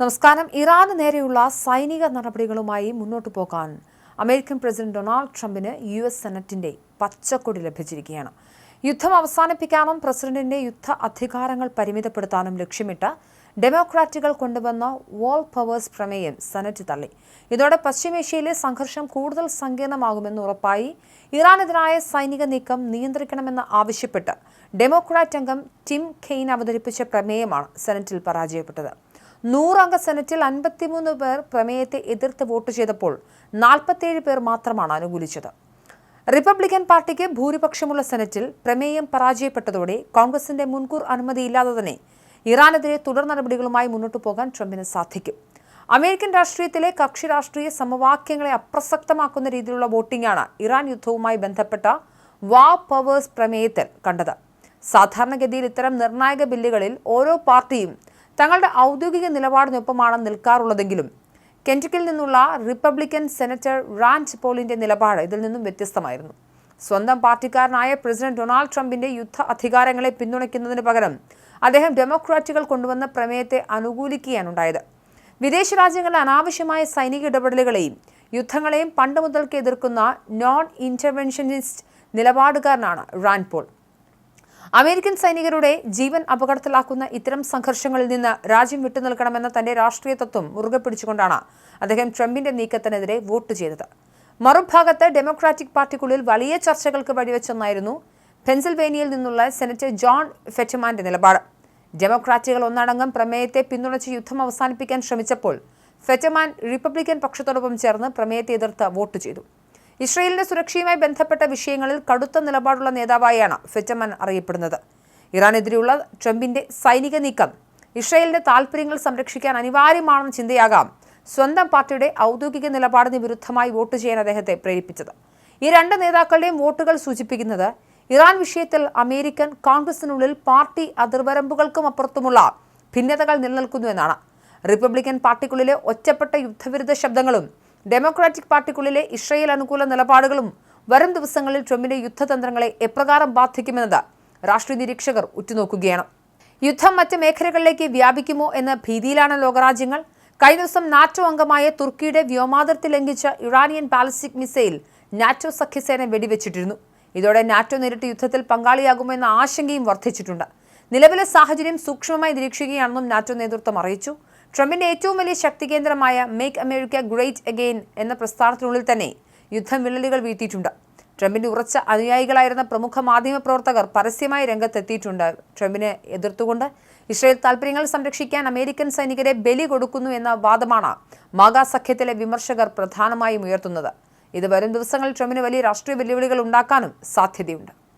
നമസ്കാരം. ഇറാന് നേരെയുള്ള സൈനിക നടപടികളുമായി മുന്നോട്ടു പോകാൻ അമേരിക്കൻ പ്രസിഡന്റ് ഡൊണാൾഡ് ട്രംപിന് US സെനറ്റിന്റെ പച്ചക്കൊടി ലഭിച്ചിരിക്കുകയാണ്. യുദ്ധം അവസാനിപ്പിക്കാനും പ്രസിഡന്റിന്റെ യുദ്ധ അധികാരങ്ങൾ പരിമിതപ്പെടുത്താനും ലക്ഷ്യമിട്ട് ഡെമോക്രാറ്റുകൾ കൊണ്ടുവന്ന വാൾ പവേഴ്സ് പ്രമേയം സെനറ്റ് തള്ളി. ഇതോടെ പശ്ചിമേഷ്യയിലെ സംഘർഷം കൂടുതൽ സങ്കീർണമാകുമെന്ന് ഉറപ്പായി. ഇറാനെതിരായ സൈനിക നീക്കം നിയന്ത്രിക്കണമെന്ന് ആവശ്യപ്പെട്ട് ഡെമോക്രാറ്റ് അംഗം ടിം കെയ്ൻ അവതരിപ്പിച്ച പ്രമേയമാണ് സെനറ്റിൽ പരാജയപ്പെട്ടത്. 100 അംഗ സെനറ്റിൽ 53 പേർ പ്രമേയത്തെ എതിർത്ത് വോട്ട് ചെയ്തപ്പോൾ 47 പേർ മാത്രമാണ് അനുകൂലിച്ചത്. റിപ്പബ്ലിക്കൻ പാർട്ടിക്ക് ഭൂരിപക്ഷമുള്ള സെനറ്റിൽ പ്രമേയം പരാജയപ്പെട്ടതോടെ കോൺഗ്രസിന്റെ മുൻകൂർ അനുമതിയില്ലാതെ തന്നെ ഇറാനെതിരെ തുടർ നടപടികളുമായി മുന്നോട്ടു പോകാൻ ട്രംപിന് സാധിക്കും. അമേരിക്കൻ രാഷ്ട്രീയത്തിലെ കക്ഷി രാഷ്ട്രീയ സമവാക്യങ്ങളെ അപ്രസക്തമാക്കുന്ന രീതിയിലുള്ള വോട്ടിംഗാണ് ഇറാൻ യുദ്ധവുമായി ബന്ധപ്പെട്ട വാർ പവേഴ്സ് പ്രമേയത്തിൽ കണ്ടത്. സാധാരണഗതിയിൽ ഇത്തരം നിർണായക ബില്ലുകളിൽ ഓരോ പാർട്ടിയും തങ്ങളുടെ ഔദ്യോഗിക നിലപാടിനൊപ്പമാണ് നിൽക്കാറുള്ളതെങ്കിലും കെന്റക്കിൽ നിന്നുള്ള റിപ്പബ്ലിക്കൻ സെനറ്റർ റാൻഡ് പോളിന്റെ നിലപാട് ഇതിൽ നിന്നും വ്യത്യസ്തമായിരുന്നു. സ്വന്തം പാർട്ടിക്കാരനായ പ്രസിഡന്റ് ഡൊണാൾഡ് ട്രംപിന്റെ യുദ്ധ അധികാരങ്ങളെ പിന്തുണയ്ക്കുന്നതിന് പകരം അദ്ദേഹം ഡെമോക്രാറ്റുകൾ കൊണ്ടുവന്ന പ്രമേയത്തെ അനുകൂലിക്കുകയാണുണ്ടായത്. വിദേശ രാജ്യങ്ങളിലെ അനാവശ്യമായ സൈനിക ഇടപെടലുകളെയും യുദ്ധങ്ങളെയും പണ്ട് മുതൽക്ക് എതിർക്കുന്ന നോൺ ഇന്റർവെൻഷനിസ്റ്റ് നിലപാടുകാരനാണ് റാൻഡ് പോൾ. അമേരിക്കൻ സൈനികരുടെ ജീവൻ അപകടത്തിലാക്കുന്ന ഇത്തരം സംഘർഷങ്ങളിൽ നിന്ന് രാജ്യം വിട്ടുനിൽക്കണമെന്ന തന്റെ രാഷ്ട്രീയ തത്വം മുറുകെ പിടിച്ചുകൊണ്ടാണ് അദ്ദേഹം ട്രംപിന്റെ നീക്കത്തിനെതിരെ വോട്ട് ചെയ്തത്. മറുഭാഗത്ത് ഡെമോക്രാറ്റിക് പാർട്ടിക്കുള്ളിൽ വലിയ ചർച്ചകൾക്ക് വഴിവെച്ചെന്നായിരുന്നു പെൻസിൽവേനിയയിൽ നിന്നുള്ള സെനറ്റർ ജോൺ ഫെറ്റമാന്റെ നിലപാട്. ഡെമോക്രാറ്റുകൾ ഒന്നടങ്കം പ്രമേയത്തെ പിന്തുണച്ച് യുദ്ധം അവസാനിപ്പിക്കാൻ ശ്രമിച്ചപ്പോൾ ഫെറ്റമാൻ റിപ്പബ്ലിക്കൻ പക്ഷത്തോടൊപ്പം ചേർന്ന് പ്രമേയത്തെ എതിർത്ത് വോട്ട് ചെയ്തു. ഇസ്രയേലിന്റെ സുരക്ഷയുമായി ബന്ധപ്പെട്ട വിഷയങ്ങളിൽ കടുത്ത നിലപാടുള്ള നേതാവായാണ് ഫെറ്റമാൻ അറിയപ്പെടുന്നത്. ഇറാനെതിരെയുള്ള ട്രംപിന്റെ സൈനിക നീക്കം ഇസ്രയേലിന്റെ താൽപര്യങ്ങൾ സംരക്ഷിക്കാൻ അനിവാര്യമാണെന്ന ചിന്തയാകാം സ്വന്തം പാർട്ടിയുടെ ഔദ്യോഗിക നിലപാടിന് വിരുദ്ധമായി വോട്ട് ചെയ്യാൻ അദ്ദേഹത്തെ പ്രേരിപ്പിച്ചത്. ഈ രണ്ട് നേതാക്കളുടെയും വോട്ടുകൾ സൂചിപ്പിക്കുന്നത് ഇറാൻ വിഷയത്തിൽ അമേരിക്കൻ കോൺഗ്രസിനുള്ളിൽ പാർട്ടി അതിർവരമ്പുകൾക്കും അപ്പുറത്തുമുള്ള ഭിന്നതകൾ നിലനിൽക്കുന്നു എന്നാണ്. റിപ്പബ്ലിക്കൻ പാർട്ടിക്കുള്ളിലെ ഒറ്റപ്പെട്ട യുദ്ധവിരുദ്ധ ശബ്ദങ്ങളും ഡെമോക്രാറ്റിക് പാർട്ടിക്കുള്ളിലെ ഇസ്രയേൽ അനുകൂല നിലപാടുകളും വരും ദിവസങ്ങളിൽ ട്രംപിന്റെ യുദ്ധതന്ത്രങ്ങളെ എപ്രകാരം ബാധിക്കുമെന്നത് രാഷ്ട്രീയ നിരീക്ഷകർ ഉറ്റുനോക്കുകയാണ്. യുദ്ധം മറ്റ് മേഖലകളിലേക്ക് വ്യാപിക്കുമോ എന്ന ഭീതിയിലാണ് ലോകരാജ്യങ്ങൾ. കഴിഞ്ഞ ദിവസം നാറ്റോ അംഗമായ തുർക്കിയുടെ വ്യോമാതിർത്തി ലംഘിച്ച ഇറാനിയൻ ബാലിസ്റ്റിക് മിസൈൽ നാറ്റോ സഖ്യസേന വെടിവെച്ചിട്ടിരുന്നു. ഇതോടെ നാറ്റോ നേരിട്ട് യുദ്ധത്തിൽ പങ്കാളിയാകുമോ എന്ന ആശങ്കയും വർദ്ധിച്ചിട്ടുണ്ട്. നിലവിലെ സാഹചര്യം സൂക്ഷ്മമായി നിരീക്ഷിക്കുകയാണെന്നും നാറ്റോ നേതൃത്വം അറിയിച്ചു. ട്രംപിന്റെ ഏറ്റവും വലിയ ശക്തി കേന്ദ്രമായ മേക്ക് അമേരിക്ക ഗ്രേറ്റ് അഗെയിൻ എന്ന പ്രസ്ഥാനത്തിനുള്ളിൽ തന്നെ യുദ്ധം വിള്ളലുകൾ വീഴ്ത്തിയിട്ടുണ്ട്. ട്രംപിന്റെ ഉറച്ച അനുയായികളായിരുന്ന പ്രമുഖ മാധ്യമ പ്രവർത്തകർ പരസ്യമായി രംഗത്തെത്തിയിട്ടുണ്ട്. ട്രംപിനെ എതിർത്തുകൊണ്ട് ഇസ്രയേൽ താൽപര്യങ്ങൾ സംരക്ഷിക്കാൻ അമേരിക്കൻ സൈനികരെ ബലി കൊടുക്കുന്നു എന്ന വാദമാണ് മാഗ സഖ്യത്തിലെ വിമർശകർ പ്രധാനമായും ഉയർത്തുന്നത്. ഇത് വരും ദിവസങ്ങളിൽ ട്രംപിന് വലിയ രാഷ്ട്രീയ വെല്ലുവിളികൾ ഉണ്ടാക്കാനും സാധ്യതയുണ്ട്.